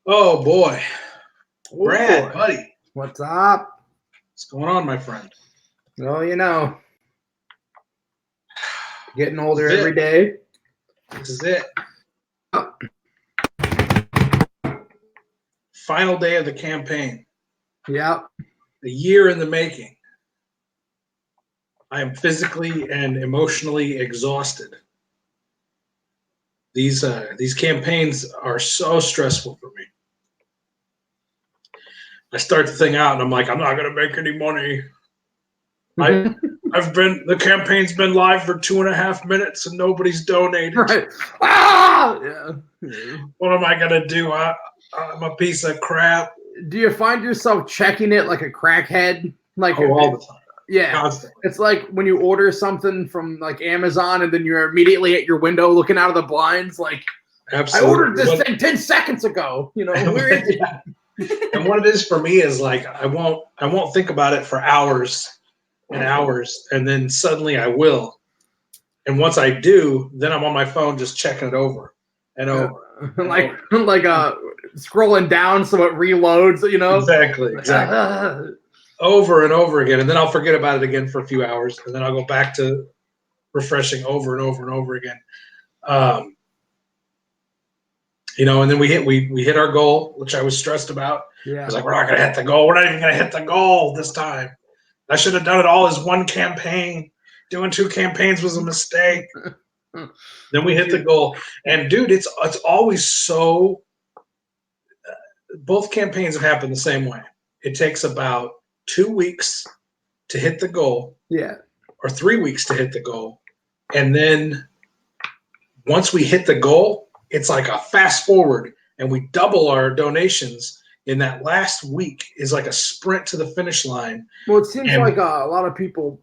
Oh boy, Oh Brad, boy. buddy, What's up? what's going on, my friend? Well, getting This older is every it. day. This is it. Oh, Final day of the campaign. yeah. A year in the making. I am physically and emotionally exhausted. These campaigns are so stressful for me. I start the thing out and I'm like, I'm not gonna make any money. I the campaign's been live for 2.5 minutes and nobody's donated. Right. Ah! Yeah. Yeah. What am I gonna do? I'm a piece of crap. Do you find yourself checking it like a crackhead? Like, Oh, all the time, yeah. constantly. It's like when you order something from like Amazon and then you're immediately at your window looking out of the blinds, like, I ordered Absolutely. this thing 10 seconds ago. Where is it? Yeah. And what it is for me is like I won't think about it for hours and hours, and then suddenly I will. And once I do, then I'm on my phone just checking it over and over and like, over. scrolling down so it reloads. Exactly, Like, exactly. Over and over again, and then I'll forget about it again for a few hours, and then I'll go back to refreshing over and over and over again. Um, and then we hit our goal, which I was stressed about. I yeah. was like, we're not gonna hit the goal. We're not even gonna hit the goal this time. I should have done it all as one campaign. Doing two campaigns was a mistake. Then we hit the goal, and dude, it's always so. Both campaigns have happened the same way. It takes about 2 weeks to hit the goal, Yeah. or 3 weeks to hit the goal, and then once we hit the goal, it's like a fast forward, and we double our donations. In that last week is like a sprint to the finish line, Well, it seems and like a lot of people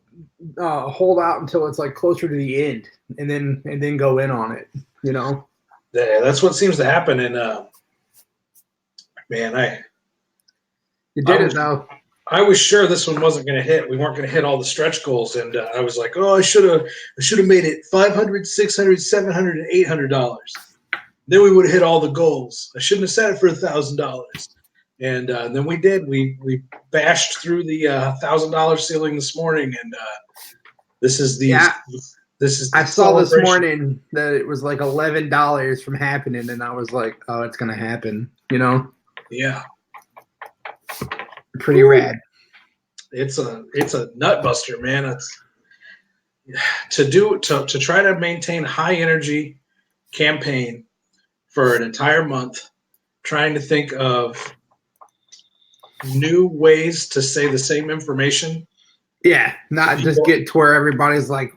hold out until it's like closer to the end, and then go in on it. that's what seems to happen. And man, You I did it was though. I was sure this one wasn't going to hit. We weren't going to hit all the stretch goals, and I was like, "Oh, I should have made it 500, 600, 700, and $800. Then we would have hit all the goals. I shouldn't have set it for $1,000." And then we did. We bashed through the $1,000 ceiling this morning, and this is the Yeah, this is I the saw this celebration. morning that it was like $11 from happening, and I was like, "Oh, it's gonna happen." Yeah, Pretty Woo. rad. It's a nut buster, man. It's to try to maintain high energy campaign for an entire month, trying to think of new ways to say the same information Yeah, to not just people. get to where everybody's like,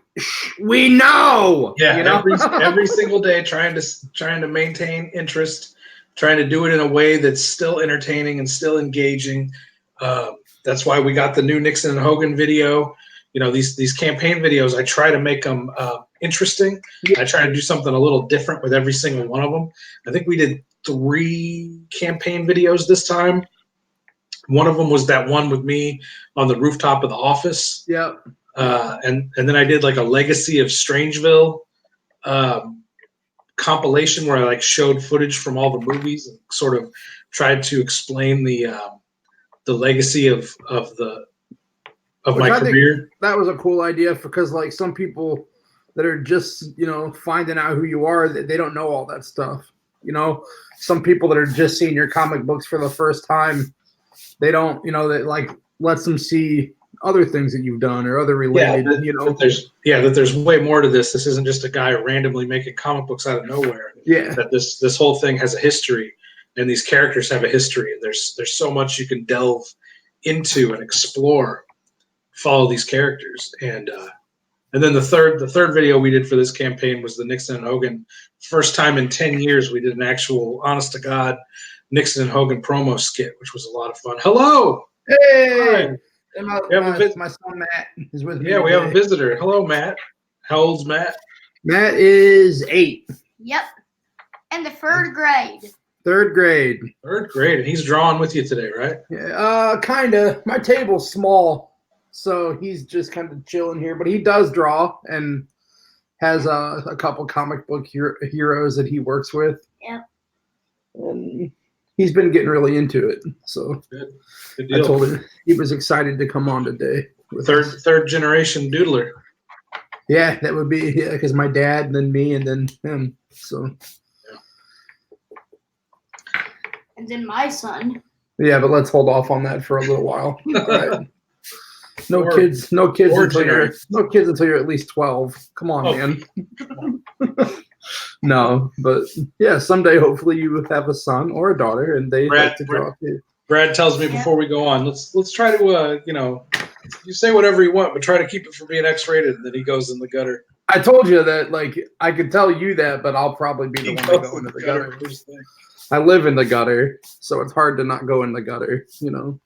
"We know," Yeah, every single day, trying to maintain interest, trying to do it in a way that's still entertaining and still engaging. That's why we got the new Nixon and Hogan video. These campaign videos. I try to make them interesting. I try to do something a little different with every single one of them. I think we did 3 campaign videos this time. One of them was that one with me on the rooftop of the office, Yep. and then I did like a Legacy of Strangeville um, compilation where I like showed footage from all the movies and sort of tried to explain the legacy of Which my I think career. that was a cool idea because like some people that are just finding out who you are, they don't know all that stuff. Some people that are just seeing your comic books for the first time, they don't that like lets them see other things that you've done or other Yeah, related. that there's way more to this. This isn't just a guy randomly making comic books out of nowhere. Yeah. That this whole thing has a history, and these characters have a history, and there's so much you can delve into and explore, follow these characters, and then the third video we did for this campaign was the Nixon and Hogan. First time in 10 years we did an actual, honest to God, Nixon and Hogan promo skit, which was a lot of fun. Hello, Hey, hi. and my, We have a my, vis- my son Matt is with me yeah, we have a today. visitor. Hello, Matt. How old's Matt? Matt is 8, Yep. In the third grade. 3rd grade. Third grade, and he's drawing with you today, right? Yeah, kinda. My table's small, so he's just kind of chilling here. But he does draw and has a couple comic book heroes that he works with. Yep. And he's been getting really into it. So Good I deal. told him he was excited to come on today. with us. Third generation doodler. Yeah, that would be because my dad, and then me, and then him. So And then my son. yeah, but let's hold off on that for a little while. All right. No Or- kids or until you're at least 12. Come on, Oh. man. No, but yeah, someday hopefully you have a son or a daughter, and they like to draw too. Brad tells me before we go on, let's try to you say whatever you want, but try to keep it from being X-rated. And then he goes in the gutter. I told you that, like, I could tell you that, but I'll probably be the one to go into the gutter. first thing. I live in the gutter, so it's hard to not go in the gutter, you know.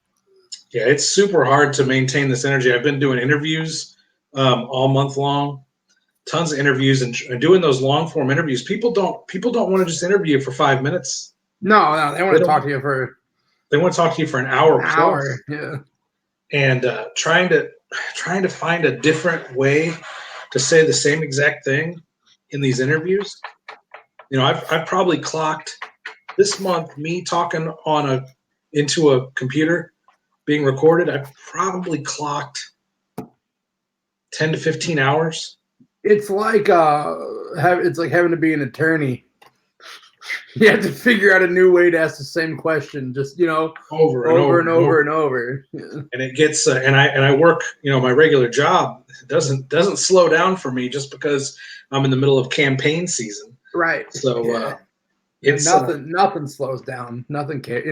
Yeah, it's super hard to maintain this energy. I've been doing interviews all month long, tons of interviews, and doing those long form interviews. People don't want to just interview you for 5 minutes. No, they want They to talk don't- to you for They want to talk to you for an hour. an plus. hour. Yeah. And trying to find a different way to say the same exact thing in these interviews. You know, I've probably clocked this month me talking into a computer being recorded. I've probably clocked 10 to 15 hours. It's like it's like having to be an attorney. You have to figure out a new way to ask the same question, just Over over and over. Yeah. And it gets and I work, my regular job doesn't slow down for me just because I'm in the middle of campaign season. Right. So Yeah. it's nothing slows down. Nothing cares.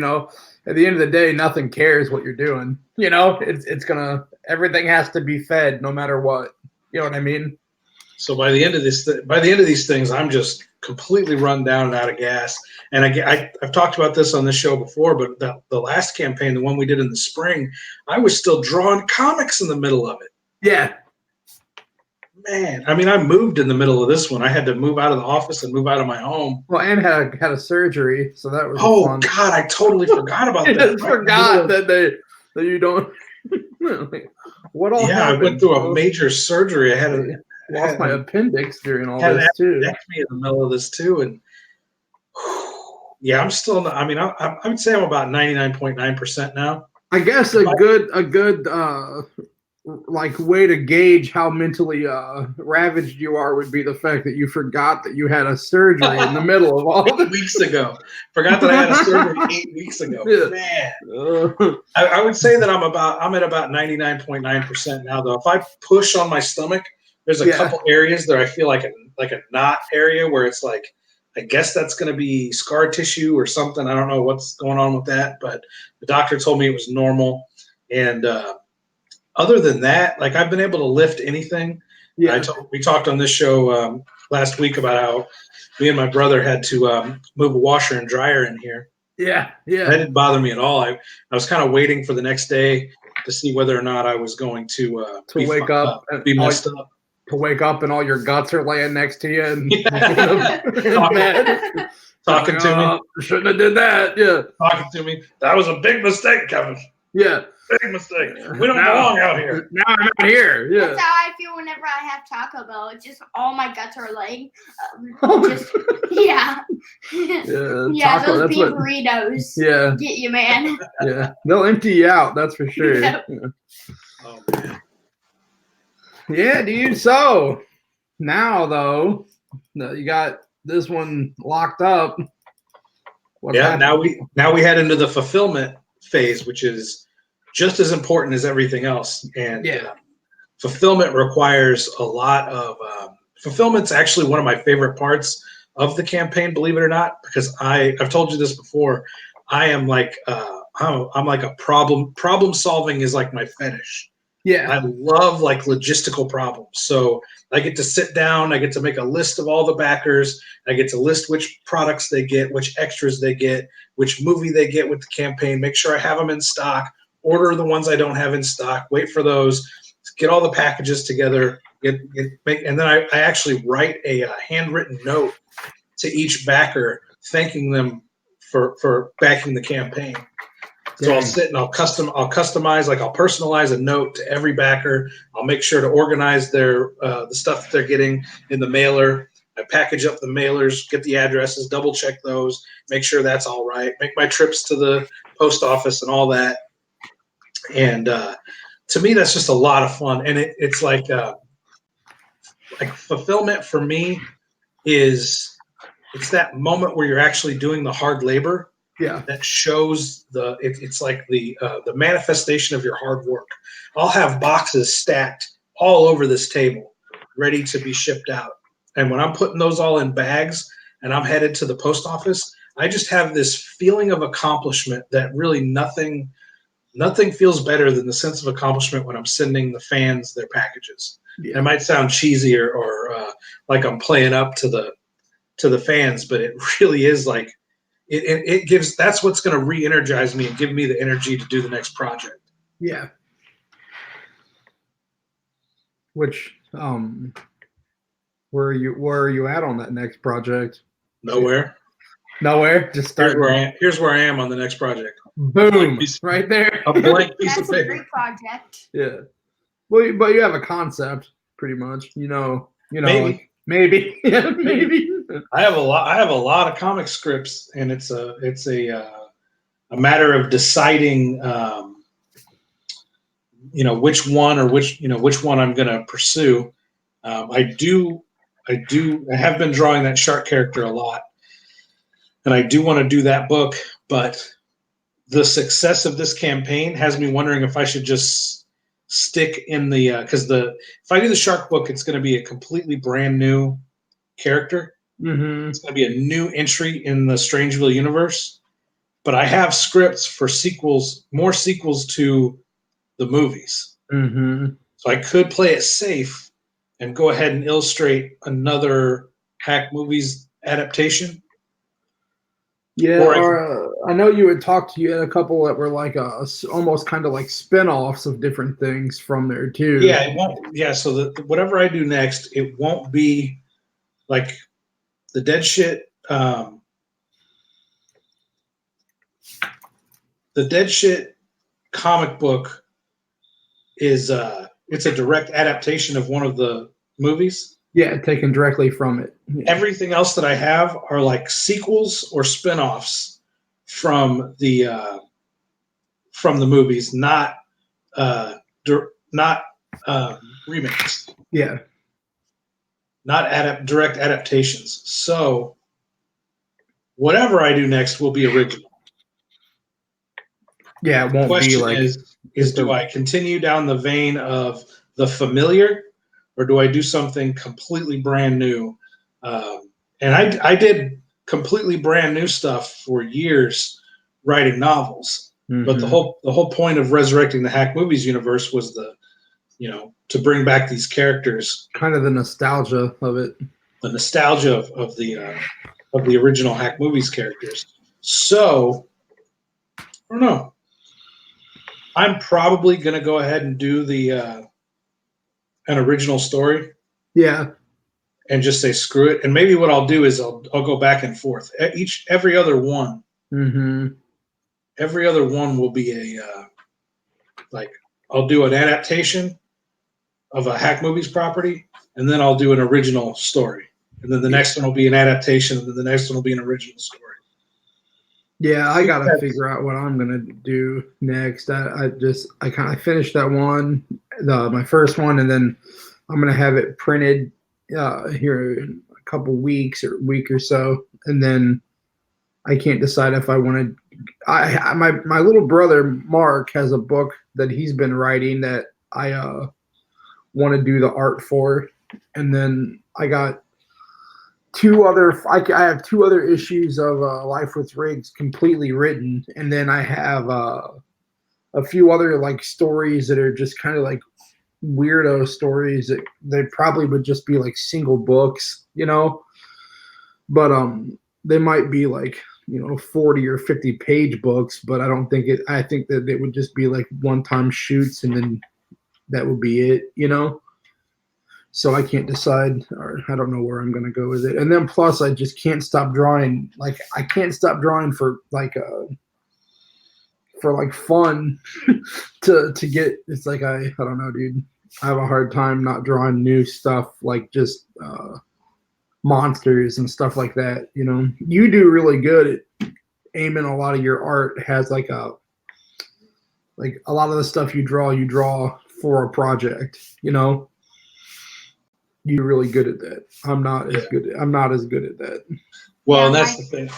At the end of the day, nothing cares what you're doing. It's gonna, everything has to be fed no matter what. You know what I mean? so by the end of these things, I'm just completely run down and out of gas. And I've talked about this on this show before, but the last campaign, the one we did in the spring, I was still drawing comics in the middle of it. Yeah. Man, I mean, I moved in the middle of this one. I had to move out of the office and move out of my home. Well, Anne had a surgery, so that was Oh fun. God, I totally forgot about I that. just forgot that you don't. What all Yeah, I happened? went through a major surgery. I had a Lost my appendix during all had this an too. appendectomy in the middle of this too, and yeah, I'm still not. I mean, I would say I'm about 99.9% now. I guess a good like way to gauge how mentally ravaged you are would be the fact that you forgot that you had a surgery in the middle of all 8 weeks ago, forgot that I had a surgery 8 weeks ago. Yeah. Man, I would say that I'm at about 99.9% now. Though, if I push on my stomach, there's a couple areas that I feel like a knot area where it's like, I guess that's going to be scar tissue or something. I don't know what's going on with that, but the doctor told me it was normal. And other than that, like, I've been able to lift anything. Yeah. We talked on this show last week about how me and my brother had to move a washer and dryer in here. Yeah. That didn't bother me at all. I was kind of waiting for the next day to see whether or not I was going to be wake up and be messed up. to wake up and all your guts are laying next to you and Talking to me. Shouldn't have did that. Yeah. Talking to me. That was a big mistake, Kevin. Yeah. Big mistake. We don't belong out here. Now I'm out here. Yeah. That's how I feel whenever I have Taco Bell. It's just all my guts are laying. Yeah. Yeah, Taco, those that's beef what- burritos Yeah. get you, man. Yeah. They'll empty you out, that's for sure. Yep. Yeah. Oh, man. Yeah, dude. So now, though, you got this one locked up. What's Yeah, happening? now we head into the fulfillment phase, which is just as important as everything else. And fulfillment requires a lot of fulfillment's actually one of my favorite parts of the campaign, believe it or not, because I've told you this before. I am like I'm like a problem solving is like my fetish. Yeah. I love like logistical problems. So I get to sit down, I get to make a list of all the backers, I get to list which products they get, which extras they get, which movie they get with the campaign, make sure I have them in stock, order the ones I don't have in stock, wait for those, get all the packages together, and then I actually write a handwritten note to each backer thanking them for backing the campaign. So I'll sit and I'll customize, like I'll personalize a note to every backer. I'll make sure to organize their the stuff that they're getting in the mailer. I package up the mailers, get the addresses, double check those, make sure that's all right, make my trips to the post office and all that. And to me, that's just a lot of fun. And it's like fulfillment for me is it's that moment where you're actually doing the hard labor. Yeah. That shows it's like the manifestation of your hard work. I'll have boxes stacked all over this table, ready to be shipped out. And when I'm putting those all in bags and I'm headed to the post office, I just have this feeling of accomplishment that really nothing feels better than the sense of accomplishment when I'm sending the fans their packages. Yeah. It might sound cheesy or like I'm playing up to the fans, but it really is like it gives. That's what's going to re-energize me and give me the energy to do the next project. Yeah. Which where are you at on that next project? Nowhere. Nowhere. Just start. Here's where I am on the next project. Boom! Right there. A blank piece That's of a paper. great project. Yeah. Well, but you have a concept, pretty much. You know. Maybe. Like, maybe. Yeah, maybe. I have a lot of comic scripts, and it's a matter of deciding, which one I'm going to pursue. I have been drawing that shark character a lot, and I do want to do that book, but the success of this campaign has me wondering if I should just stick in the because if I do the shark book, it's going to be a completely brand new character. Mm-hmm. It's going to be a new entry in the Strangeville universe, but I have scripts for more sequels to the movies. Mm-hmm. So I could play it safe and go ahead and illustrate another Hack Movies adaptation. Yeah, I know you had talked to you had a couple that were like almost kind of like spin-offs of different things from there too. Yeah, it won't. Yeah, so whatever I do next, it won't be like the dead shit. The dead shit comic book is it's a direct adaptation of one of the movies. Yeah, taken directly from it. Yeah. Everything else that I have are like sequels or spin-offs from the movies, not remakes. Yeah. Not direct adaptations. So whatever I do next will be original. Yeah, it won't The question be like is do I continue down the vein of the familiar, or do I do something completely brand new? And I did completely brand new stuff for years writing novels. Mm-hmm. But the whole point of resurrecting the Hack Movies universe was to bring back these characters, kind of the nostalgia of it. the nostalgia of the original Hack Movies characters. So I don't know. I'm probably gonna go ahead and do an original story. Yeah. And just say screw it. And maybe what I'll do is I'll go back and forth. Every other one. Mm-hmm. Every other one will be I'll do an adaptation of a Hack Movies property, and then I'll do an original story. And then the next one will be an adaptation, and then the next one will be an original story. Yeah, I gotta figure out what I'm gonna do next. I kind of finished that one, my first one, and then I'm gonna have it printed here in a couple weeks or week or so, and then I can't decide if I want to. My little brother Mark has a book that he's been writing that I want to do the art for, and then I got I have two other issues of Life with Riggs completely written, and then I have a few other like stories that are just kind of like weirdo stories that they probably would just be like single books, but they might be like 40 or 50 page books, but I think that it would just be like one-time shoots, and then that would be it, So I can't decide, or I don't know where I'm going to go with it. And then plus I just can't stop drawing. Like I can't stop drawing for fun to get, it's like, I don't know, dude. I have a hard time not drawing new stuff, like just monsters and stuff like that. You know, you do really good at aiming. A lot of your art has like a lot of the stuff you draw for a project. You know, you're really good at that. I'm not as good. I'm not as good at that. Well, Yeah, and that's the thing.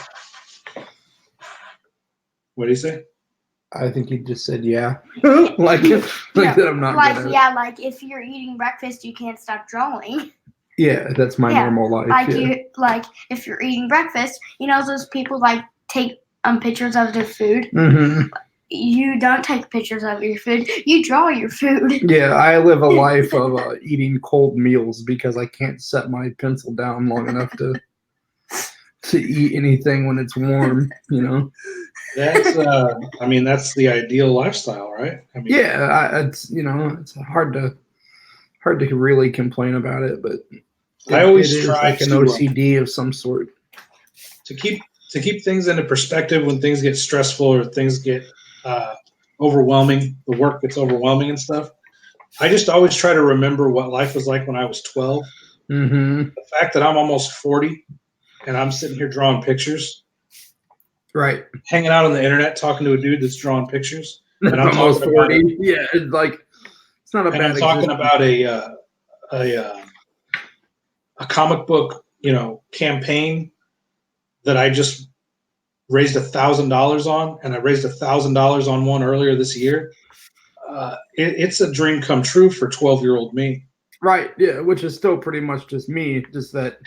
What do you say? I think you just said yeah, like that. I'm not like good at yeah, like if you're eating breakfast, you can't stop drawing. it. Yeah, that's my Yeah, normal life. Like yeah. you, like if you're eating breakfast, you know those people like take pictures of their food. hmm You don't take pictures of your food. You draw your food. Yeah, I live a life of eating cold meals because I can't set my pencil down long enough to eat anything when it's warm. You know. That's I mean, that's the ideal lifestyle, right? I mean, Yeah, it's it's hard to really complain about it, but I always it is try like an to OCD of some sort. to keep things into perspective when things get stressful or things get overwhelming. The work gets overwhelming and stuff. I just always try to remember what life was like when I was 12. Mm-hmm. The fact that I'm almost 40 and I'm sitting here drawing pictures, Right. hanging out on the internet, talking to a dude that's drawing pictures, and I'm almost talking about 40. Yeah, it's like it's not a and bad. I'm talking existence. about a comic book, campaign that I just raised $1,000 on, and I raised $1,000 on one earlier this year. It's a dream come true for 12-year-old me. Right. Yeah, which is still pretty much just me. Just that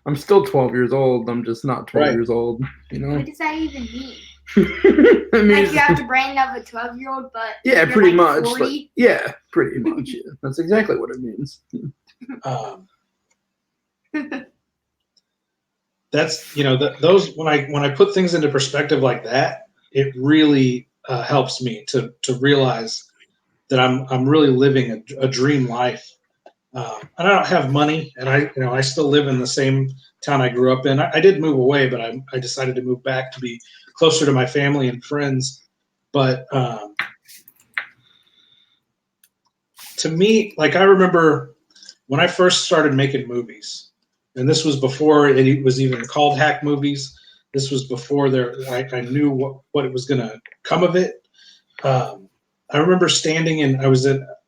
I'm still 12 years old. I'm just not 12 Right. years old. You know. What does that even mean? I mean, Like you have the brain of a 12-year-old, but yeah, you're pretty like much. 40? Like, yeah, pretty much. Yeah, that's exactly what it means. That's those when I put things into perspective like that, it really helps me to realize that I'm really living a dream life. And I don't have money, and I still live in the same town I grew up in. I did move away, but I decided to move back to be closer to my family and friends. But to me, like I remember when I first started making movies, and this was before it was even called Hack Movies. This was before I knew what it was going to come of it. I remember standing in. I was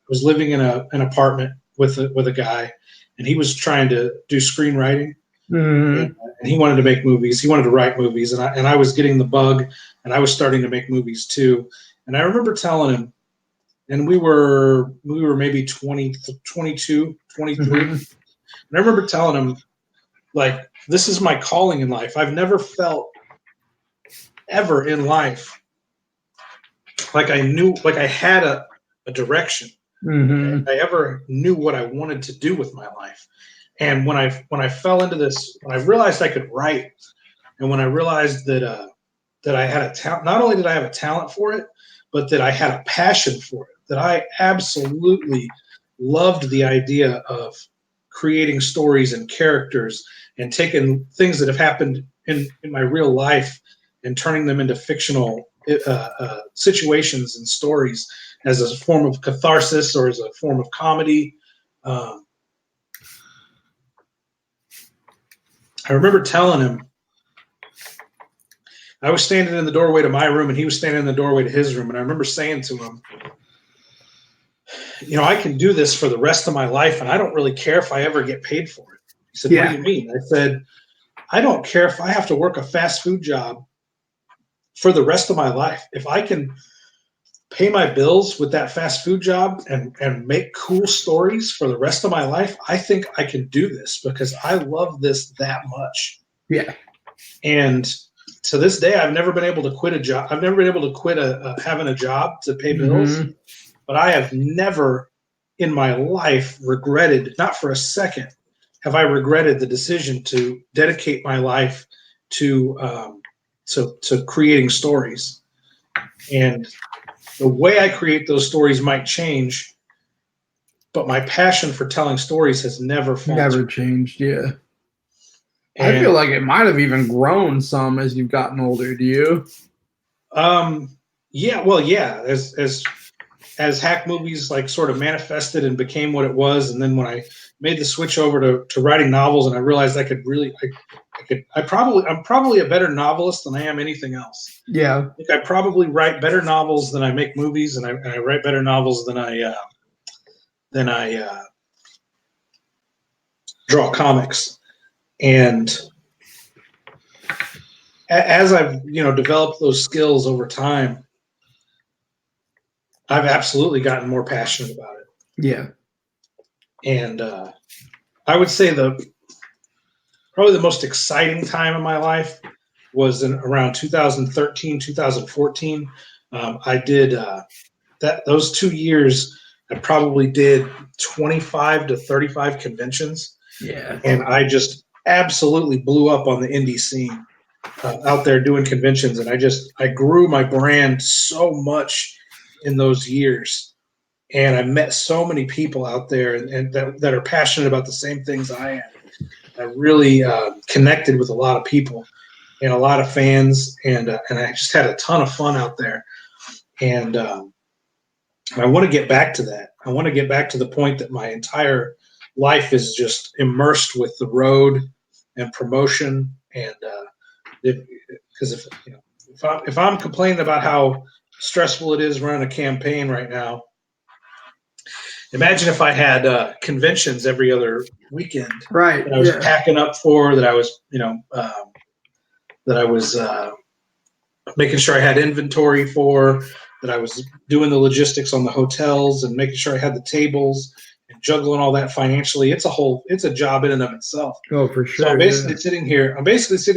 living in an apartment with a guy, and he was trying to do screenwriting, and he wanted to make movies. He wanted to write movies, and I was getting the bug, and I was starting to make movies too. And I remember telling him, and we were maybe 20, 22, 23. And I remember telling him, like, this is my calling in life. I've never felt ever in life like I knew, like I had a direction. I ever knew what I wanted to do with my life. And when I fell into this, when I realized I could write, and when I realized that I had a talent, not only did I have a talent for it, but that I had a passion for it, that I absolutely loved the idea of creating stories and characters and taking things that have happened in my real life and turning them into fictional situations and stories as a form of catharsis or as a form of comedy. I remember telling him, I was standing in the doorway to my room and he was standing in the doorway to his room. And I remember saying to him, I can do this for the rest of my life and I don't really care if I ever get paid for it. He said, What do you mean? I said, I don't care if I have to work a fast food job for the rest of my life. If I can pay my bills with that fast food job and make cool stories for the rest of my life, I think I can do this because I love this that much. Yeah. And to this day, I've never been able to quit a job. I've never been able to quit having a job to pay bills, but I have never in my life regretted, not for a second, have I regretted the decision to dedicate my life to creating stories. And the way I create those stories might change, but my passion for telling stories has never changed. Yeah. And, I feel like it might have even grown some as you've gotten older. Do you? Yeah. Well, yeah. As as hack movies like sort of manifested and became what it was, and then when I made the switch over to writing novels, and I realized I could really, I'm probably a better novelist than I am anything else. Yeah. I think I probably write better novels than I make movies, and I write better novels than I draw comics. And as I've developed those skills over time, I've absolutely gotten more passionate about it. Yeah. And I would say probably the most exciting time in my life was around 2013, 2014. I did those 2 years. I probably did 25 to 35 conventions. Yeah. And I just absolutely blew up on the indie scene out there doing conventions. And I grew my brand so much in those years. And I met so many people out there and that are passionate about the same things I am. I really connected with a lot of people and a lot of fans, and I just had a ton of fun out there. And I want to get back to that. I want to get back to the point that my entire life is just immersed with the road and promotion. And because if I'm complaining about how stressful it is running a campaign right now, imagine if I had conventions every other weekend, Right. that I was packing up for, that I was making sure I had inventory for, that I was doing the logistics on the hotels and making sure I had the tables and juggling all that financially. It's a job in and of itself. Oh, for sure. So I'm basically sitting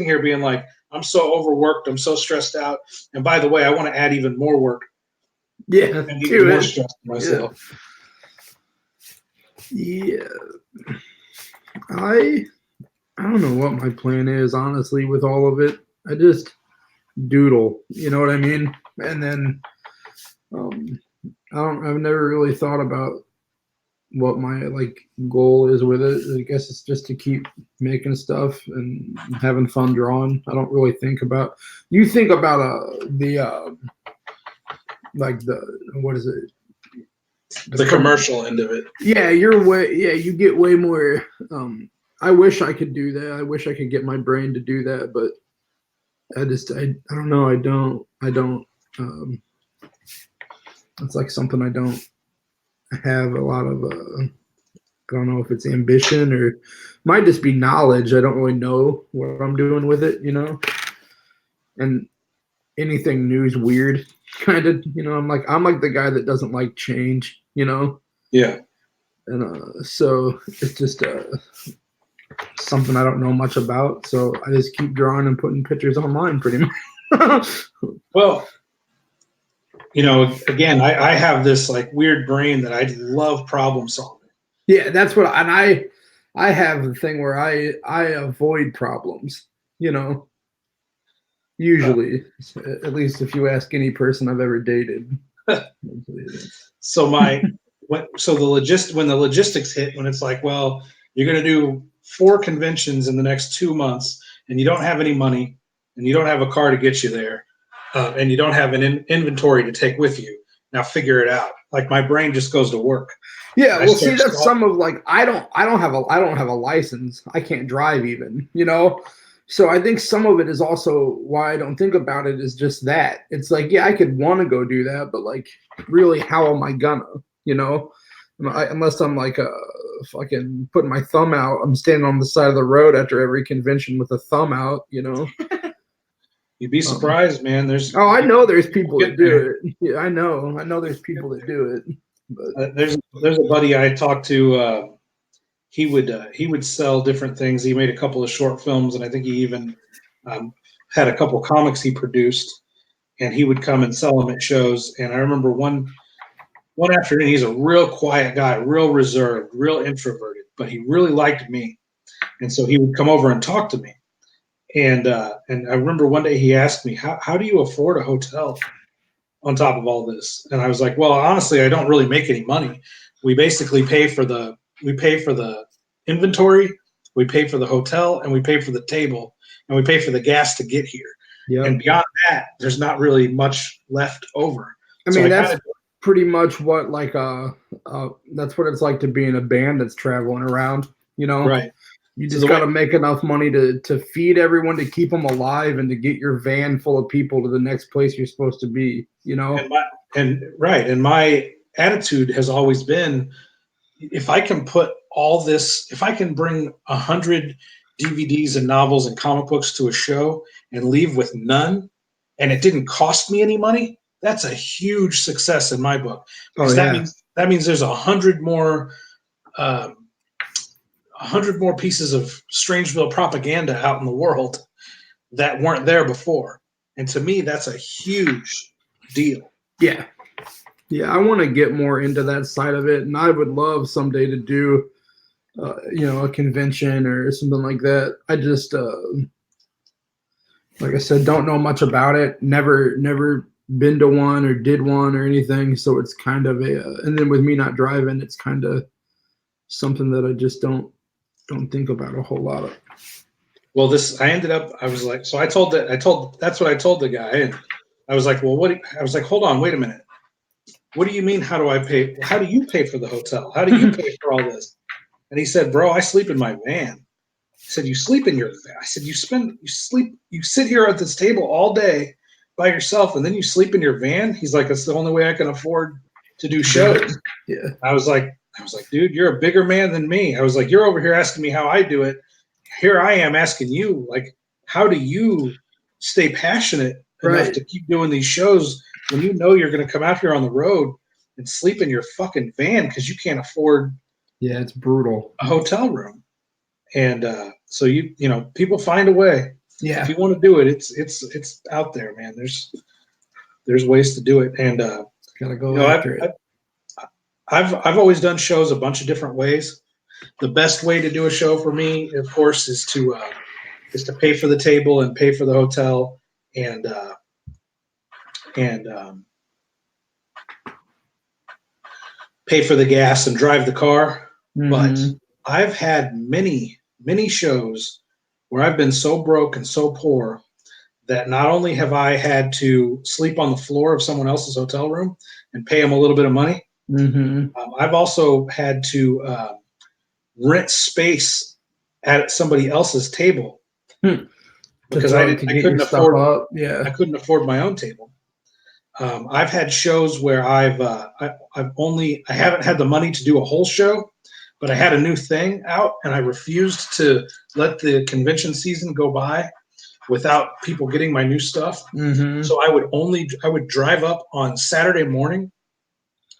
here being like, I'm so overworked, I'm so stressed out. And by the way, I want to add even more work. Yeah. And even more stress to myself. Yeah. I don't know what my plan is, honestly, with all of it. I just doodle, you know what I mean? And then I've never really thought about what my goal is with it. I guess it's just to keep making stuff and having fun drawing. I don't really think about. You think about the what is it? The commercial end of it. Yeah, you get way more. I wish I could do that. I wish I could get my brain to do that, but I don't know. I don't. It's like something I don't have a lot of. I don't know if it's ambition or might just be knowledge. I don't really know what I'm doing with it, and anything new is weird, kind of. I'm like the guy that doesn't like change, Yeah. And so it's just something I don't know much about. So I just keep drawing and putting pictures online, pretty much. Well, again, I have this weird brain that I love problem solving. Yeah, that's what, and I have the thing where I avoid problems, usually, at least if you ask any person I've ever dated. So when the logistics hit, when it's like, well, you're going to do 4 conventions in the next 2 months, and you don't have any money, and you don't have a car to get you there, and you don't have an inventory to take with you. Now figure it out. My brain just goes to work. Yeah, well, see, that's some of I don't have a license. I can't drive even, So I think some of it is also why I don't think about it is just that. It's yeah, I could want to go do that, but really, how am I gonna, unless I'm fucking putting my thumb out. I'm standing on the side of the road after every convention with a thumb out, You'd be surprised, man. I know there's people that do it. Yeah, I know there's people that do it. But there's a buddy I talked to. He would sell different things. He made a couple of short films, and I think he even had a couple comics he produced. And he would come and sell them at shows. And I remember one afternoon, he's a real quiet guy, real reserved, real introverted, but he really liked me. And so he would come over and talk to me. And I remember one day he asked me, how do you afford a hotel on top of all this? And I was like, well, honestly, I don't really make any money. We basically pay for the inventory, we pay for the hotel, and we pay for the table, and we pay for the gas to get here. Yeah. And beyond that, there's not really much left over. I mean, pretty much what that's what it's like to be in a band that's traveling around. You know, Right. you So just the got to way- make enough money to feed everyone, to keep them alive, and to get your van full of people to the next place you're supposed to be. You know, And my attitude has always been, if I can put all this, if I can bring 100 DVDs and novels and comic books to a show and leave with none, and it didn't cost me any money, that's a huge success in my book. Because that means there's 100 more. 100 more pieces of Strangeville propaganda out in the world that weren't there before. And to me, that's a huge deal. Yeah. I want to get more into that side of it, and I would love someday to do, a convention or something like that. I just, like I said, don't know much about it. Never been to one or did one or anything. So it's kind of and then with me not driving, it's kind of something that I just don't think about a whole lot of. Well, that's what I told the guy, and I was like, well, I was like, hold on, wait a minute. What do you mean? How do I pay? How do you pay for the hotel? How do you pay for all this? And he said, bro, I sleep in my van. He said, you sleep in your van. I said, you sit here at this table all day by yourself, and then you sleep in your van. He's like, that's the only way I can afford to do shows. Yeah. I was like, dude, you're a bigger man than me. I was like, you're over here asking me how I do it. Here I am asking you, like, how do you stay passionate enough to keep doing these shows when you know you're going to come out here on the road and sleep in your fucking van because you can't afford it's brutal, a hotel room. And so people find a way. Yeah. If you want to do it, it's out there, man. There's ways to do it. And gotta go after it. I've always done shows a bunch of different ways. The best way to do a show for me, of course, is to pay for the table and pay for the hotel and pay for the gas and drive the car. Mm-hmm. But I've had many shows where I've been so broke and so poor that not only have I had to sleep on the floor of someone else's hotel room and pay them a little bit of money, I've also had to rent space at somebody else's table because I couldn't afford. I couldn't afford my own table. I've had shows where I haven't had the money to do a whole show, but I had a new thing out and I refused to let the convention season go by without people getting my new stuff. So I would drive up on Saturday morning,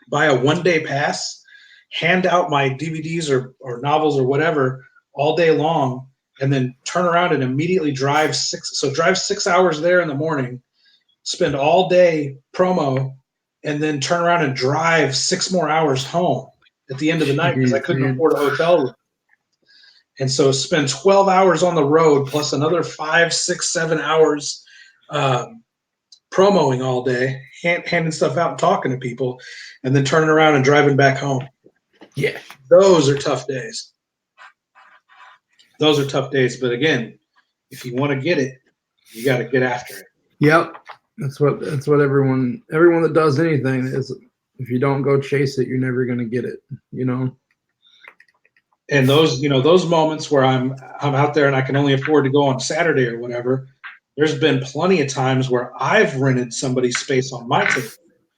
buy a 1-day pass, hand out my DVDs or novels or whatever all day long, and then turn around and immediately drive 6 hours there in the morning, spend all day promo, and then turn around and drive 6 more hours home at the end of the night because I couldn't afford a hotel room. And so spend 12 hours on the road plus another 5, 6, 7 hours promoing all day, handing stuff out and talking to people, and then turning around and driving back home. Yeah. Those are tough days. But again, if you want to get it, you got to get after it. Yep. That's what everyone that does anything is. If you don't go chase it, you're never going to get it, And those moments where I'm out there and I can only afford to go on Saturday or whatever, there's been plenty of times where I've rented somebody's space on my table.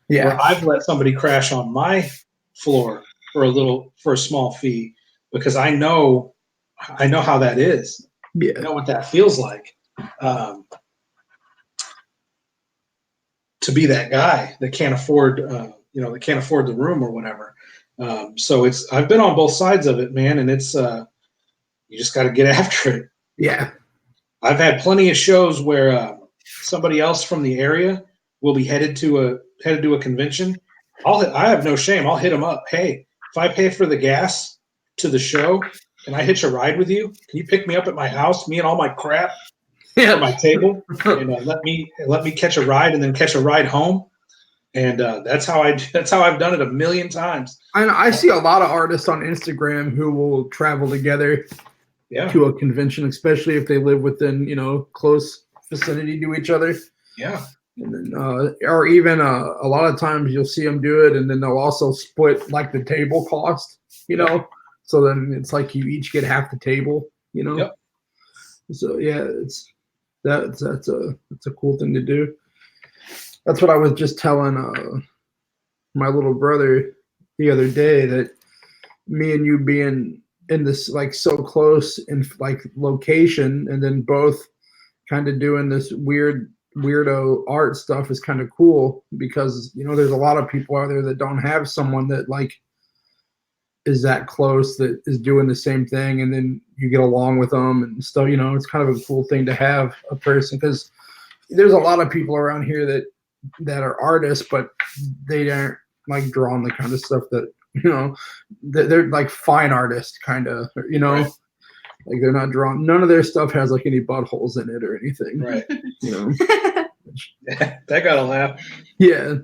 Yeah. Where I've let somebody crash on my floor for a small fee because I know how that is. Yeah. I know what that feels like. To be that guy that can't afford, that can't afford the room or whatever. So I've been on both sides of it, man, and it's you just got to get after it. Yeah. I've had plenty of shows where somebody else from the area will be headed to a convention. I have no shame. I'll hit them up. Hey, if I pay for the gas to the show and I hitch a ride with you, can you pick me up at my house, me and all my crap at my table, and let me catch a ride and then catch a ride home? And that's how I've done it a million times. I see a lot of artists on Instagram who will travel together to a convention, especially if they live within, close vicinity to each other. Yeah. And then, or even a lot of times you'll see them do it, and then they'll also split like the table cost, you know. So then it's like you each get half the table, you know. Yep. So yeah, that's a cool thing to do. That's what I was just telling my little brother the other day, that me and you being in this like so close in like location, and then both kind of doing this weirdo art stuff is kind of cool, because you know there's a lot of people out there that don't have someone that like is that close that is doing the same thing, and then you get along with them and stuff. You know, it's kind of a cool thing to have a person, because there's a lot of people around here that are artists, but they aren't like drawing the kind of stuff that, you know, they're like fine artists kind of, you know. Right. Like they're not drawing. None of their stuff has like any buttholes in it or anything. Right. You know. That got a laugh. Yeah.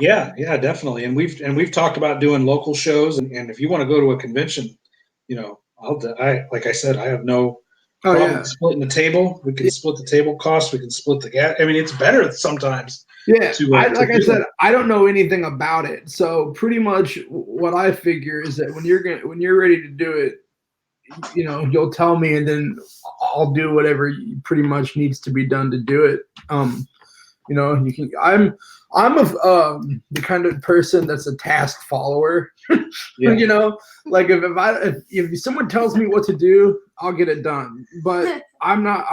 Yeah, definitely. And we've talked about doing local shows, and if you want to go to a convention, you know, like I said, I have no Oh problem yeah. splitting the table. We can split the table costs. We can split the gas. I mean, it's better sometimes. Yeah. Like I do said, that. I don't know anything about it, so pretty much what I figure is that when you're ready to do it, you know, you'll tell me, and then I'll do whatever pretty much needs to be done to do it. You know, you can. I'm the kind of person that's a task follower. Yeah. You know, like if someone tells me what to do, I'll get it done. But I'm not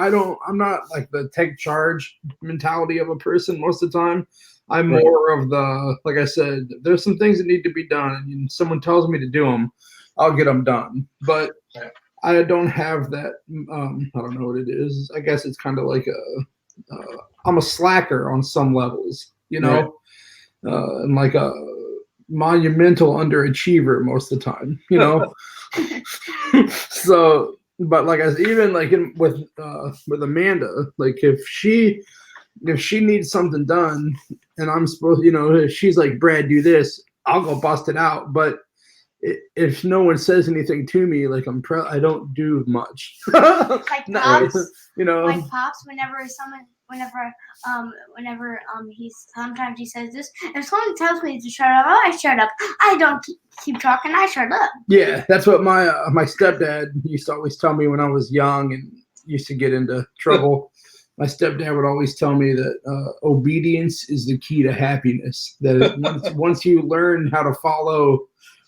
like the take charge mentality of a person most of the time. I'm Right. more of the, like I said, there's some things that need to be done, and someone tells me to do them, I'll get them done. But Right. I don't have that. I don't know what it is. I guess it's kind of like I'm a slacker on some levels, you know. Right. I'm like a monumental underachiever most of the time, you know. So, but like even like with Amanda, like if she needs something done, and I'm supposed, you know, if she's like, Brad, do this, I'll go bust it out. But if no one says anything to me, like I don't do much. Like No, Pops, you know. like Pops, whenever sometimes he says this. If someone tells me to shut up, I shut up. I don't keep talking. I shut up. Yeah, that's what my stepdad used to always tell me when I was young and used to get into trouble. My stepdad would always tell me that obedience is the key to happiness. That once you learn how to follow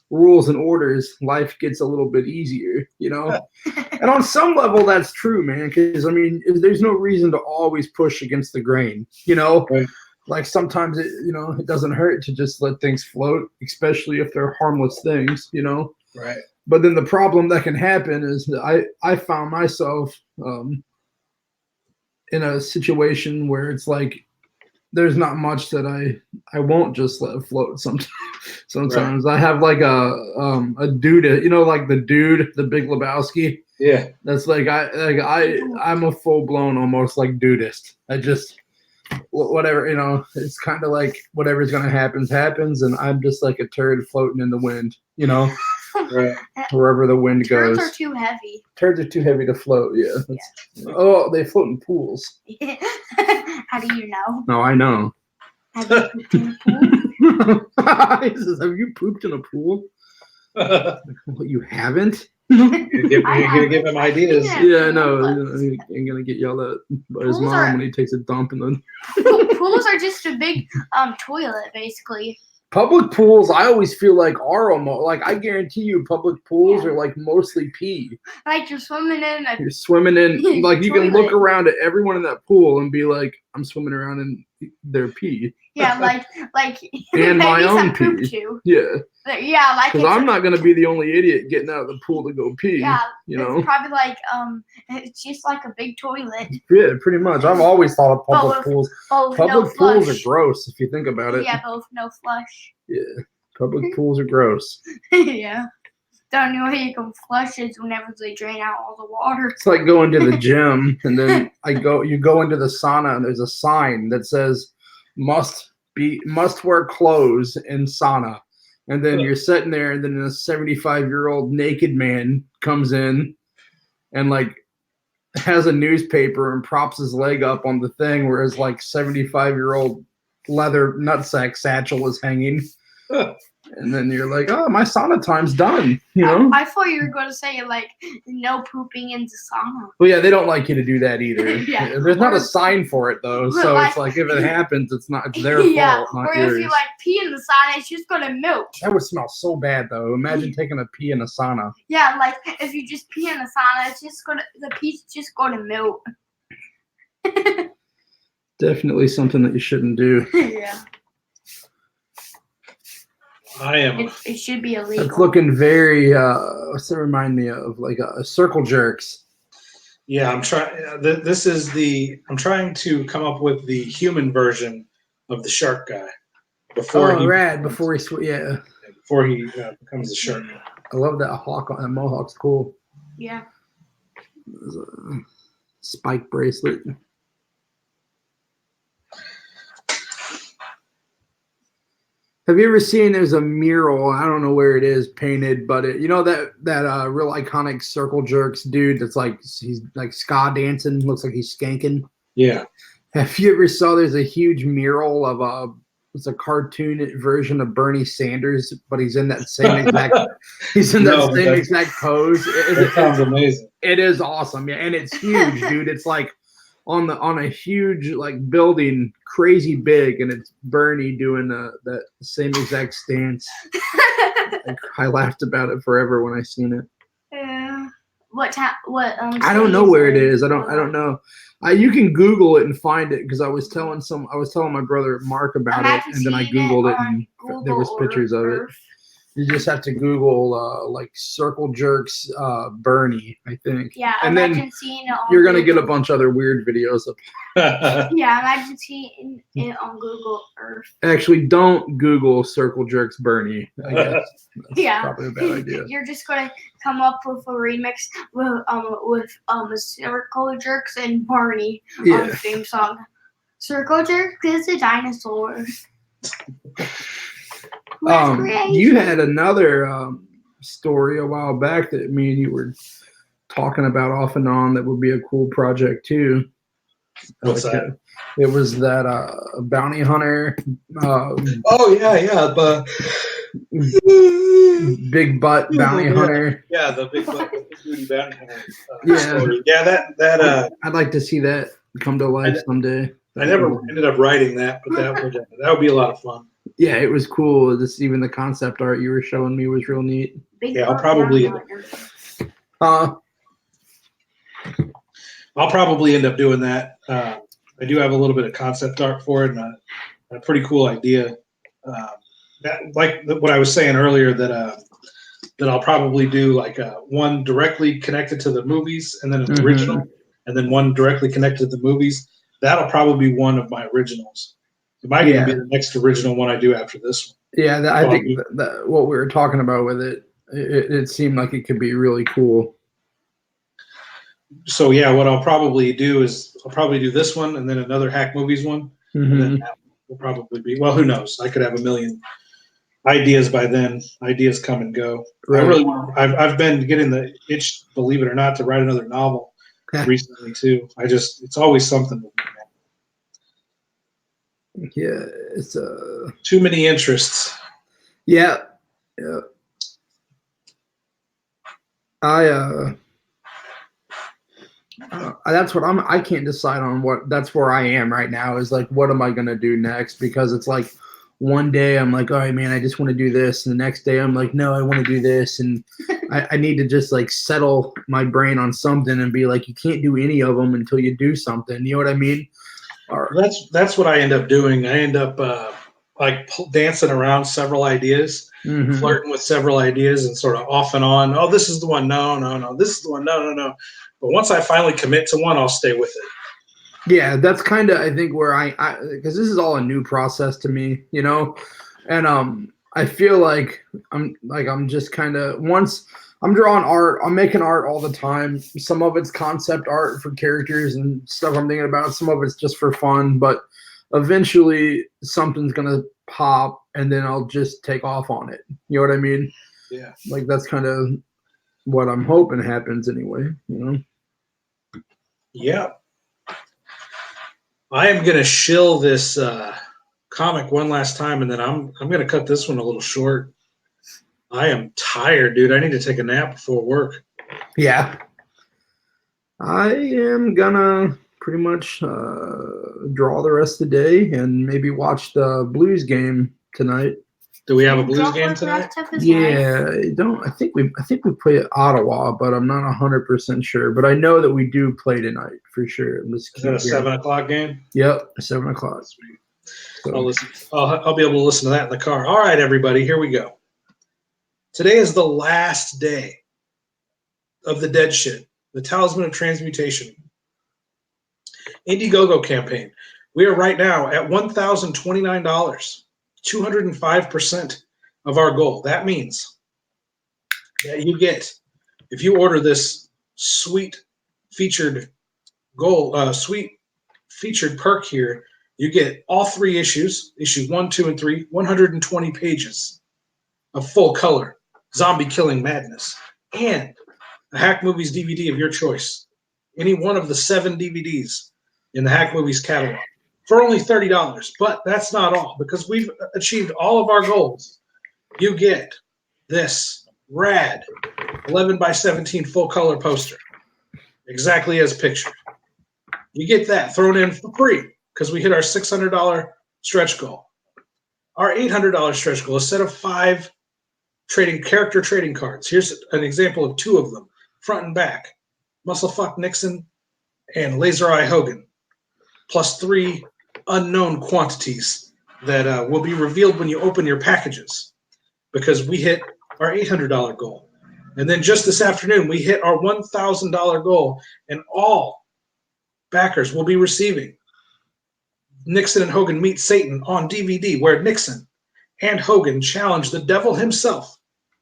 rules and orders, life gets a little bit easier, you know. And on some level, that's true, man. Because I mean, there's no reason to always push against the grain, you know. Right. Like sometimes it doesn't hurt to just let things float, especially if they're harmless things, you know. Right. But then the problem that can happen is that I found myself in a situation where it's like there's not much that I won't just let float sometimes. Right. I have like a dude, you know, like the Big Lebowski. Yeah. That's like I'm a full blown almost like dudist. I just whatever, you know, it's kind of like whatever's gonna happens, and I'm just like a turd floating in the wind, you know. Right. Wherever the wind goes. Turds are too heavy. Turds are too heavy to float. Yeah. Oh, they float in pools. How do you know? No, I know. Have you pooped in a pool? He says, "Have you pooped in a pool?" What, you haven't? You're gonna give him ideas. Yeah, I know. He ain't gonna get yelled at by his mom when he takes a dump in the. Pools are just a big toilet, basically. Public pools, I always feel like are almost like, I guarantee you, public pools are like mostly pee. Like you're swimming in. You're swimming in, like you can toilet. look around at everyone in that pool and be like, I'm swimming around in their pee. Yeah, like and my own poop pee. too. Yeah. Yeah, like because I'm not gonna be the only idiot getting out of the pool to go pee. Yeah, you know. It's probably like it's just like a big toilet. Yeah, pretty much. I've always thought of public pools. Public pools are flush. gross if you think about it. Yeah, both no flush. Yeah, public pools are gross. Yeah. The only way you can flush is whenever they drain out all the water. It's like going to the gym and then you go into the sauna and there's a sign that says must wear clothes in sauna. And then you're sitting there and then a 75-year-old naked man comes in and like has a newspaper and props his leg up on the thing where his like 75-year-old leather nutsack satchel is hanging. And then you're like, oh, my sauna time's done, you know? I thought you were going to say, like, no pooping in the sauna. Well, yeah, they don't like you to do that either. Yeah. There's not a sign for it, though. But, So like- it's like, if it happens, it's their Yeah, fault, not or yours. if you, like, pee in the sauna, it's just going to melt. That would smell so bad, though. Imagine taking a pee in a sauna. Yeah, like, if you just pee in the sauna, it's just going to, the pee's just going to melt. Definitely something that you shouldn't do. Yeah. I am. It should be illegal. It's looking very, what's that remind me of? Like circle jerks. Yeah, I'm trying. This is I'm trying to come up with the human version of the shark guy before he rad. becomes- Before he becomes the shark. I love that hawk on that mohawk's cool. Yeah. There's a spike bracelet. Have you ever seen? There's a mural. I don't know where it is painted, but you know that real iconic circle jerks dude. That's like he's like ska dancing. Looks like he's skanking. Yeah. Have you ever saw? There's a huge mural of it's a cartoon version of Bernie Sanders, but he's in that same exact. He's in that No, same that's- exact pose. That sounds amazing. It is awesome, yeah, and it's huge, dude. It's like on a huge like building, crazy big, and it's Bernie doing that same exact stance. I laughed about it forever when I seen it. Yeah. What time? What? I don't know where it is. I don't know. You can Google it and find it because I was telling my brother Mark about it, and then I Googled it, and there was pictures of it. You just have to Google like circle jerks Bernie, I think. Yeah, And then imagine seeing it on You're gonna get a Google. bunch of other weird videos. Yeah, imagine seeing it on Google Earth. Actually, don't Google circle jerks Bernie. I guess that's Yeah. probably a bad idea. You're just gonna come up with a remix with Circle Jerks and Barney on Yeah. the same song. Circle Jerks is a dinosaur. Let's create- You had another story a while back that me and you were talking about off and on that would be a cool project too. What's that? It was that bounty hunter, Oh yeah, but big butt bounty Yeah. hunter. yeah, the big booty bounty hunter. Yeah. Story. Yeah, that I'd like to see that come to life someday. I never ended up writing that, but that would be a lot of fun. Yeah, it was cool. Just even the concept art you were showing me was real neat. Big Yeah, I'll Butt probably- Bounty Hunter. I'll probably end up doing that. I do have a little bit of concept art for it, and a pretty cool idea. What I was saying earlier, that I'll probably do like one directly connected to the movies, and then an Mhm. original, and then one directly connected to the movies. That'll probably be one of my originals. It might even be the next original one I do after this one. Yeah, I think that what we were talking about with it seemed like it could be really cool. So yeah, what I'll probably do is I'll probably do this one and then another Hack Movies one. And Mhm. then that will probably be, well, who knows? I could have a million ideas by then. Ideas come and go. Right. I've been getting the itch, believe it or not, to write another novel recently too. It's always something. Yeah, it's Too many interests. yeah. That's what I can't decide on that's where I am right now is like, what am I going to do next? Because it's like one day I'm like, all right, man, I just want to do this. And the next day I'm like, no, I want to do this. And I need to just like settle my brain on something and be like, you can't do any of them until you do something. You know what I mean? Or, That's what I end up doing. I end up dancing around several ideas, Mhm. flirting with several ideas, and sort of off and on. Oh, this is the one. No. This is the one. No. But once I finally commit to one, I'll stay with it. Yeah, that's kind of I think where I because this is all a new process to me, you know, and I feel like I'm just kind of once I'm drawing art, I'm making art all the time. Some of it's concept art for characters and stuff I'm thinking about. Some of it's just for fun, but eventually something's gonna pop, and then I'll just take off on it. You know what I mean? Yeah. Like that's kind of what I'm hoping happens anyway. You know. Yeah. I am gonna shill this comic one last time, and then I'm gonna cut this one a little short. I am tired, dude. I need to take a nap before work. Yeah. I am gonna pretty much draw the rest of the day and maybe watch the Blues game tonight. Do we have a Blues Drop game like the tonight? rest of his life. I think we play at Ottawa, but I'm not 100% sure. But I know that we do play tonight for sure. Is that a 7:00 game? Yep, 7:00. So, I'll listen. I'll be able to listen to that in the car. All right, everybody, here we go. Today is the last day of the dead shit, the Talisman of Transmutation Indiegogo campaign. We are right now at $1,029, 205% of our goal. That means that you get, if you order this sweet featured sweet featured perk here, you get all 3 issues, issue 1, 2, and 3, 120 pages of full color zombie killing madness, and a Hack Movies DVD of your choice. Any one of the 7 DVDs in the Hack Movies catalog for only $30. But that's not all, because we've achieved all of our goals. You get this rad 11x17 full color poster, exactly as pictured. You get that thrown in for free because we hit our $600 stretch goal. Our $800 stretch goal is a set of 5 character trading cards. Here's an example of 2 of them, front and back. Musclefuck Nixon and Laser Eye Hogan, plus 3 unknown quantities that will be revealed when you open your packages, because we hit our $800 goal. And then just this afternoon, we hit our $1,000 goal, and all backers will be receiving Nixon and Hogan Meet Satan on DVD, where Nixon and Hogan challenge the devil himself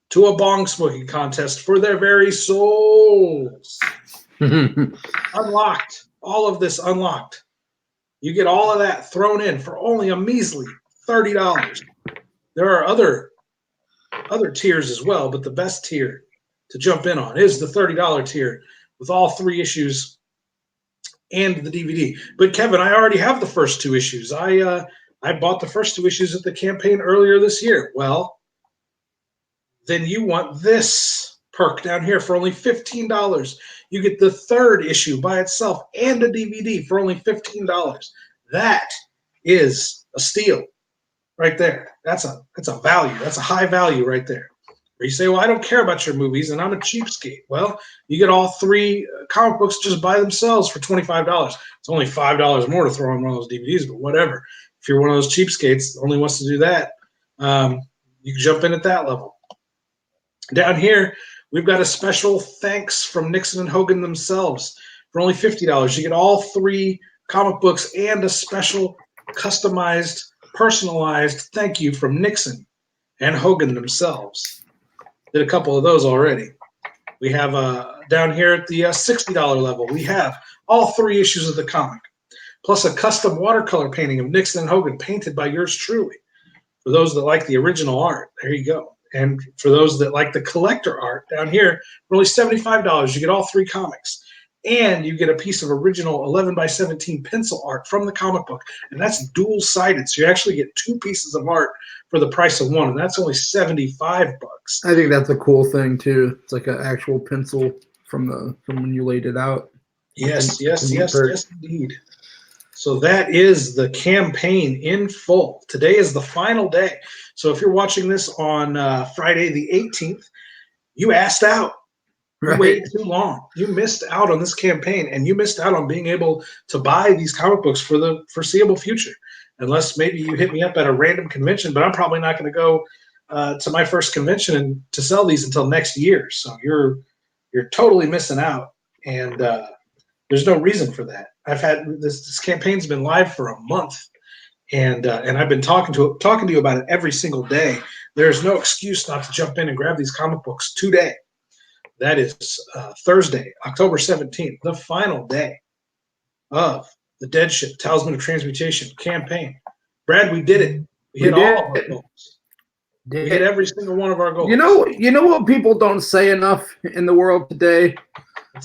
to a bong smoking contest for their very souls. Unlocked. All of this unlocked. You get all of that thrown in for only a measly $30. There are other tiers as well, but the best tier to jump in on is the $30 tier with all 3 issues and the DVD. But Kevin, I already have the first 2 issues. I bought the first 2 issues at the campaign earlier this year. Well, then you want this perk down here for only $15. You get the 3rd issue by itself and a DVD for only $15. That is a steal right there. That's a value. That's a high value right there. Or you say, well, I don't care about your movies and I'm a cheapskate. Well, you get all 3 comic books just by themselves for $25. It's only $5 more to throw in one of those DVDs, but whatever. If you're one of those cheapskates that only wants to do that, you can jump in at that level. Down here, we've got a special thanks from Nixon and Hogan themselves for only $50. You get all 3 comic books and a special customized, personalized thank you from Nixon and Hogan themselves. Did a couple of those already. We have down here at the $60 level, we have all 3 issues of the comic, plus a custom watercolor painting of Nixon and Hogan painted by yours truly. For those that like the original art, there you go. And for those that like the collector art, down here, for only $75, you get all 3 comics. And you get a piece of original 11x17 pencil art from the comic book. And that's dual-sided, so you actually get 2 pieces of art for the price of 1, and that's only $75. I think that's a cool thing too. It's like an actual pencil from when you laid it out. Yes, indeed. So that is the campaign in full. Today is the final day. So if you're watching this on Friday the 18th, you asked out. You waited too long. You missed out on this campaign, and you missed out on being able to buy these comic books for the foreseeable future. Unless maybe you hit me up at a random convention, but I'm probably not going to go to my first convention to sell these until next year. So you're totally missing out, and there's no reason for that. I've had this campaign's been live for a month, and I've been talking to you about it every single day. There's no excuse not to jump in and grab these comic books today. That is Thursday, October 17th, the final day of the Dead Ship Talisman of Transmutation campaign. Brad, we did it. We hit all of our goals. We hit every single one of our goals. You know what people don't say enough in the world today?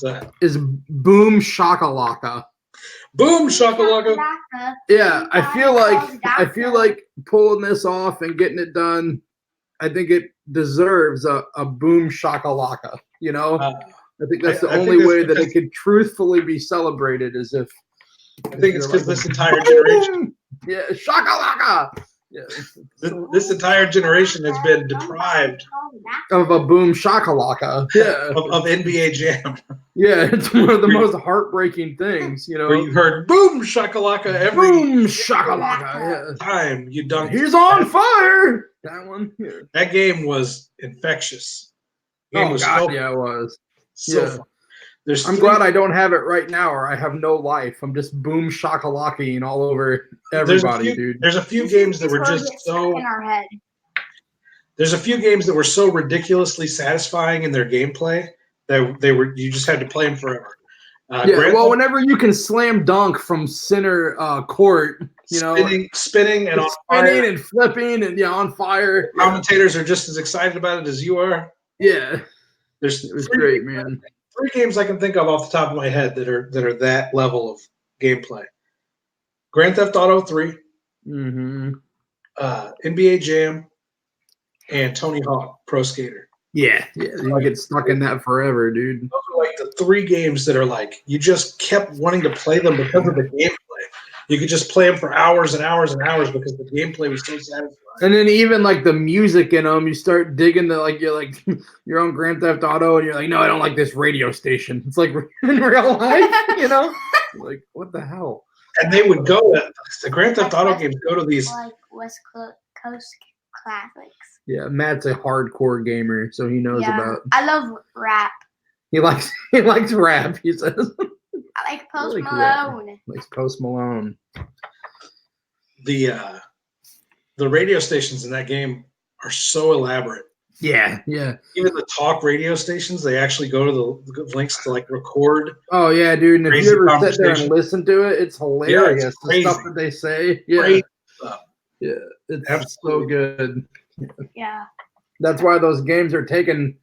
What's that? is Boom Shakalaka. Boom shakalaka. Yeah, I feel like pulling this off and getting it done. I think it deserves a Boom Shakalaka. You know, I think that's the I think only it's way that it because- could truthfully be celebrated, is if I think it's you're because like, this entire generation, yeah, Shakalaka. Yeah, this entire generation has been deprived of a Boom Shakalaka. Yeah, of NBA Jam, yeah, it's one of the most heartbreaking things. You where know, you heard boom shakalaka every Boom Shakalaka. time you Yeah. dunked. He's on fire. That one. Yeah. That game was infectious. The game Oh was God, so, yeah, it was. so Yeah. fun. There's I'm three- glad I don't have it right now, or I have no life. I'm just Boom Shakalaka all over there's a everybody, few, dude. There's a few games that were just so. in our head. There's a few games that were so ridiculously satisfying in their gameplay that you just had to play them forever. Yeah, Grand well, Theft- whenever you can slam dunk from center court, you know, spinning and on spinning fire. and flipping and on fire. Yeah. Commentators are just as excited about it as you are. Yeah, There's it was three, great, man. three games I can think of off the top of my head that are that level of gameplay. Grand Theft Auto 3, Mm-hmm. NBA Jam, and Tony Hawk Pro Skater. Yeah, you can get stuck in that forever, dude. Those are like the three games that are like you just kept wanting to play them because of the gameplay. You could just play them for hours and hours and hours because the gameplay was so satisfying. And then even like the music in them, you start digging the you're on Grand Theft Auto and you're like, no, I don't like this radio station. It's like in real life, you know? Like, what the hell? And they would go the Grand Theft Auto games go to these. Like West Coast classics. Yeah, Matt's a hardcore gamer, so he knows about. I love rap. He likes rap. He says. I like Post like rap. Malone. Likes Post Malone. The radio stations in that game are so elaborate. Yeah, yeah. Even the talk radio stations, they actually go to the links to like record. Oh yeah, dude. And if Crazy you ever sit there and conversation. listen to it, it's hilarious. it's The crazy. stuff that they say. Yeah, Crazy stuff. yeah. It's Absolutely. so good. Yeah. That's why those games are taking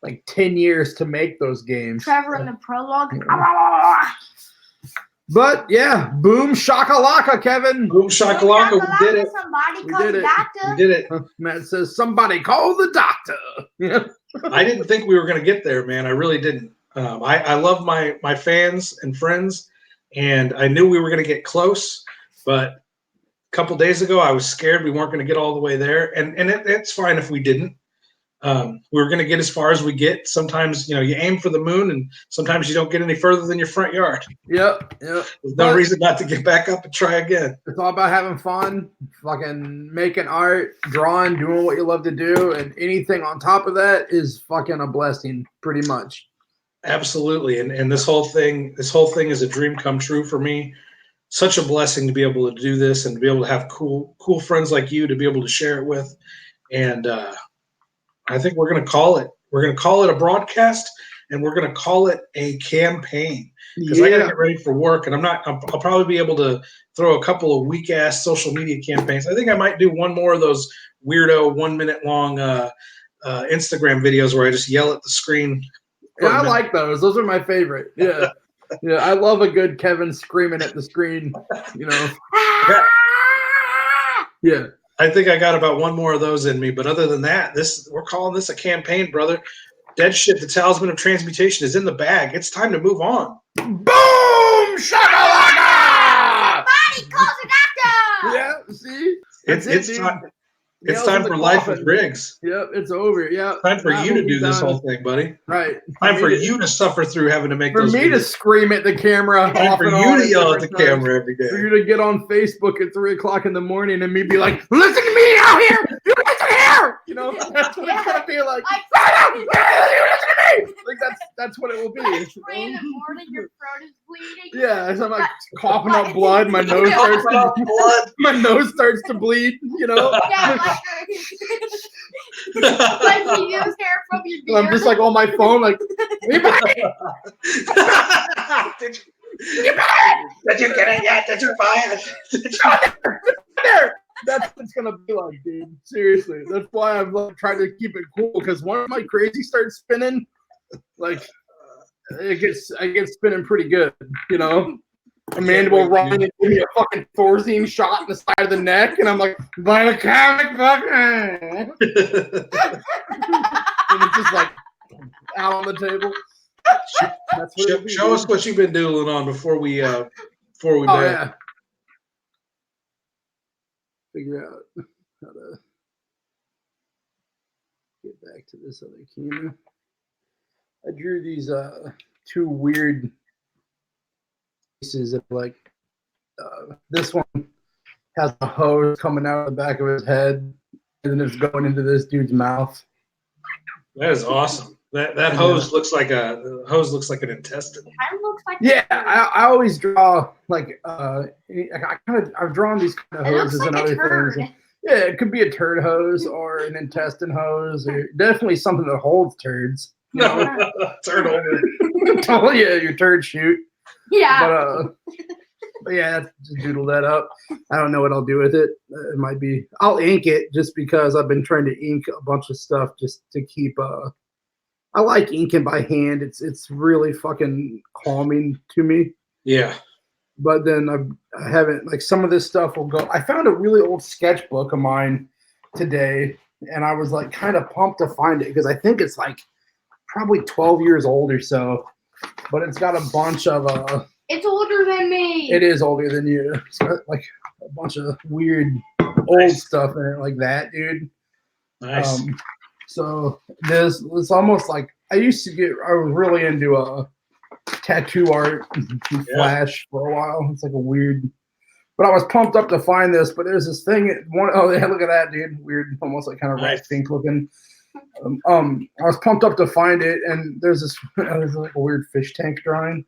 like 10 years to make those games. Trevor in the prologue. But yeah, boom shakalaka, Kevin. Boom shakalaka, we did it. Somebody We call did the it. doctor. We did it. Matt says, somebody call the doctor. Yeah. I didn't think we were going to get there, man. I really didn't. I love my fans and friends, and I knew we were going to get close. But a couple days ago, I was scared we weren't going to get all the way there, and it's fine if we didn't. We were going to get as far as we get. Sometimes, you aim for the moon, and sometimes you don't get any further than your front yard. Yep. There's no reason not to get back up and try again. It's all about having fun, fucking making art, drawing, doing what you love to do, and anything on top of that is fucking a blessing, pretty much. Absolutely, and this whole thing is a dream come true for me. Such a blessing to be able to do this and to be able to have cool friends like you to be able to share it with. And I think we're going to call it. We're going to call it a broadcast, and we're going to call it a campaign because I got to get ready for work, and I'll probably be able to throw a couple of weak ass social media campaigns. I think I might do one more of those weirdo 1 minute long Instagram videos where I just yell at the screen. Yeah, I like those. Those are my favorite. Yeah. Yeah, I love a good Kevin screaming at the screen, Yeah. I think I got about one more of those in me, but other than that, we're calling this a campaign, brother. Dead Shit, the Talisman of Transmutation, is in the bag. It's time to move on. Boom! Shakalaka! Somebody call the doctor. Yeah, see? It's dude. time. It's Nails time in the for life with coffin. Riggs. Yep, it's over. Yeah. Time for That you will to be do this done. whole thing, buddy. Right. Time for me to- you to suffer through having to make For those me to videos. scream at the camera. Time off for and you on to yell at the different times. camera every For day. you to get on Facebook at 3:00 in the morning and me be like, listen to me out here! You listen here! That's what it's gonna be like. You listen to me! Like that's what it will be. Like 3 in the morning, your throat is bleeding. Yeah, so I'm like coughing up blood, my nose starts to bleed, Yeah, like you use hair from your beard. I'm just like on my phone, like, anybody? Did you get it yet? Did you buy it? There. That's what it's gonna be like, dude. Seriously, that's why I'm trying to keep it cool. Because once my crazy starts spinning, like it gets spinning pretty good, you know. Amanda will run and give me a fucking Thorazine shot in the side of the neck, and I'm like, buy the comic book, and it's just like out on the table. That's what Show us what you've been doodling on before we Oh bed. yeah. Figure out how to get back to this other camera. I drew these two weird pieces of like this one has a hose coming out of the back of his head and then it's going into this dude's mouth. That is awesome. That hose looks like an intestine. Kind of looks like Yeah, I always draw like I've drawn these kind of it looks hoses like and a other turd. things. Yeah, it could be a turd hose or an intestine hose or definitely something that holds turds. You know? Turd holder. Oh yeah, your turd chute. Yeah. But yeah, just doodle that up. I don't know what I'll do with it. It might be I'll ink it just because I've been trying to ink a bunch of stuff just to keep. I like inking by hand. It's really fucking calming to me. Yeah. But then I haven't like some of this stuff will go. I found a really old sketchbook of mine today, and I was like kind of pumped to find it because I think it's like probably 12 years old or so. But it's got a bunch of It's older than me. It is older than you. It's got like a bunch of weird old stuff in it like that, dude. Nice. So it's almost like I was really into tattoo art and Flash for a while. It's like a weird, but I was pumped up to find this. But there's this thing. Oh yeah, look at that, dude. Weird, almost like kind of rat pink looking. I was pumped up to find it, and there's like a weird fish tank drawing.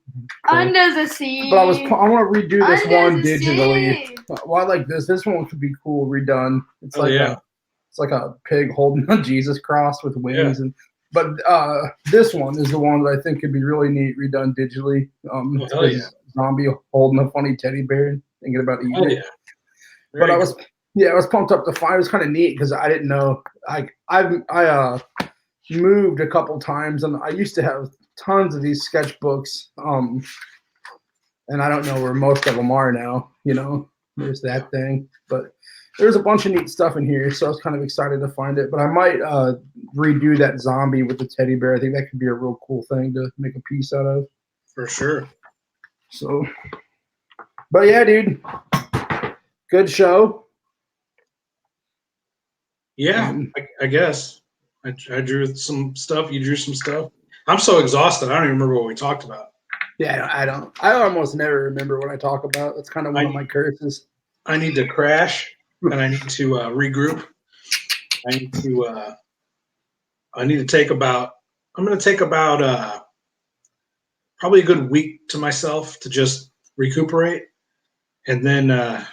Under the sea. But I want to redo this Under one the digitally. sea. Well, I like this. This one could be cool redone. It's like yeah. it's like a pig holding a Jesus cross with wings, but this one is the one that I think could be really neat redone digitally. It's hell yeah. a zombie holding a funny teddy bear, thinking about eating it. Yeah. But I was pumped up to find. It was kind of neat because I didn't know. I moved a couple times, and I used to have tons of these sketchbooks. And I don't know where most of them are now. You know, there's that thing, but there's a bunch of neat stuff in here, so I was kind of excited to find it. But I might redo that zombie with the teddy bear. I think that could be a real cool thing to make a piece out of. For sure. So, but yeah, dude, good show. Yeah, I guess. I drew some stuff. You drew some stuff. I'm so exhausted. I don't even remember what we talked about. Yeah, I don't. I almost never remember what I talk about. That's kind of one of my curses. I need to crash, and I need to regroup. I need to take about. I'm going to take about probably a good week to myself to just recuperate, and then I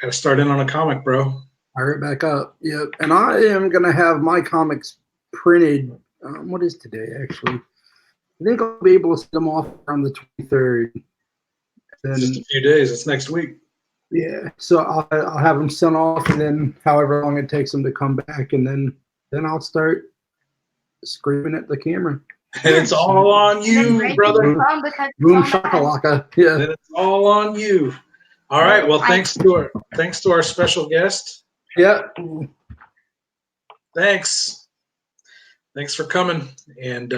got to start in on a comic, bro. Fire it back up. Yep. And I am going to have my comics printed. What is today, actually? I think I'll be able to send them off on the 23rd. And, just a few days. It's next week. Yeah. So I'll have them sent off, and then however long it takes them to come back, and then I'll start screaming at the camera. And it's all on you, brother. Boom shakalaka. Yeah. And it's all on you. All right. Well, thanks to our special guest. Yeah. Thanks for coming. And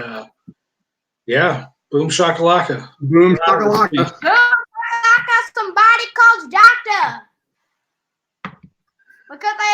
yeah, boom shakalaka. Boom shakalaka. Boom shakalaka, somebody calls doctor. Because I